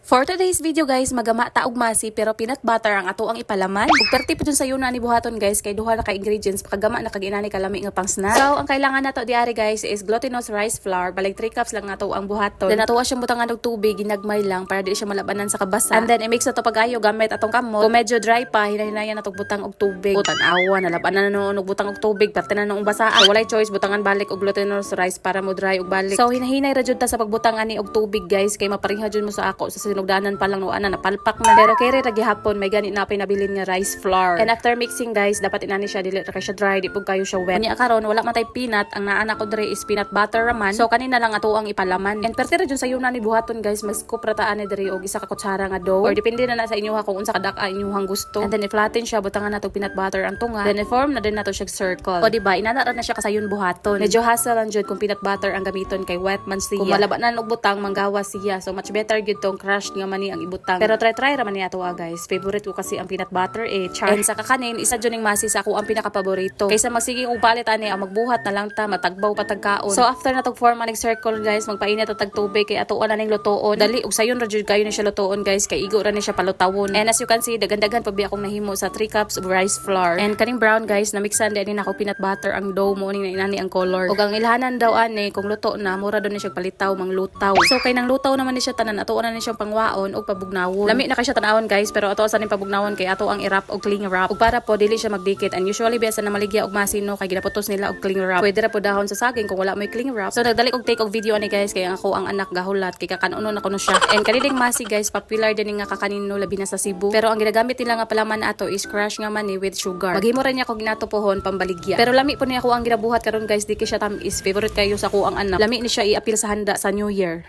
For today's video guys, magama ta og masi pero peanut butter ang ato ang ipalaman. Ug perti pa dun sa yuna ni buhaton guys kay duha na ka ingredients pakagama na kag inani kalami nga pang snack. So ang kailangan nato diari guys is glutinous rice flour, balik 3 cups lang nato ang buhaton. Then natuwa siyang butangan og tubig, ginagmay lang para di siya malabanan sa kabasa. And then i-mix na to pagayo gamit atong kamot. Kung medyo dry pa, hinahinayan natong butang og tubig. Tan-awa nalabanan na og butang og tubig, perti na noong basaan. So walay choice butangan balik og glutinous rice para mo dry og balik. So hinahinay ra jud ta sa pagbutang ani og tubig guys kay mapareha jud mo sa ako sa sinugdanan pa lang no ana napalpak na. Pero kay ra gihapon may gani na pinabilin nga rice flour. And after mixing guys, dapat inani siya dili ra kay siya dry, di pug kayo siya wet. Unya karon wala man tay peanut, ang naana ko diri is peanut butter raman. So kanina lang ato ang ipalaman. And perti ra jud sa yuna ni buhaton guys, mag-scoop ra ta ani diri og isa ka kutsara nga dough. Or depende na sa inyo kung unsa kadak-a inyong gusto. And then i-flatten siya, butangan nato peanut butter ang tunga. Then i-form na din nato siya circle. O di ba inana ra na siya kasayon buhaton. Medyo hassle lang jud kung peanut butter ang gamiton kay wet man siya. Kung malabanan og butang manggawa siya. So much better gyud tong crushed nga mani ang ibutang. Pero try ra man niya to guys. Favorite ko kasi ang peanut butter char. And sa kakanin isa jud ning masi sa ako ang pinaka-paborito. Kaysa magsiging og palit ani ang magbuhat na lang ta matagbaw patagkaon. So after na tog form aning circle guys, magpainit at tagtubig kay atuon na ning lutoon. Dali og sayon ra jud kayo ni siya lutoon guys kay igo ra ni siya palutawon. And as you can see, dagan-dagan pa bi akong nahimo sa 3 cups of rice flour. And kaning brown guys, na mixan din nako peanut butter ang dough mo ning inani ang color. Og ang ilhanan daw ani kung luto na mura daw ni siya palitaw manglutaw. So kay nang lutaw naman ni siya tanan atuon na ni siya pangwaon og pabugnawon. Lami na kay siya tanawon guys, pero ato sa ning pabugnawon kay ato ang i-wrap og cling wrap. Ug para po dili siya magdikit. And usually biasa na maligya og masino kay ginaputos nila og cling wrap. Pwede ra po dahon sa saging kung wala may cling wrap. So nagdali og take og video ani guys kay ako ang anak gahulat kay kakanuno na kuno siya. And kanilang masi guys, popular din nga kakanino labi na sa Cebu. Pero ang ginagamit nila nga palaman ato is crush nga mani with sugar. Maghimo ra niya kog ginatupohon pambaligya. Pero lami po niya ako ang ginabuhat karon guys, di kay siya tamis. Favorite kayo sa ko ang anak. Lami ni siya i-apil sa handa sa New Year.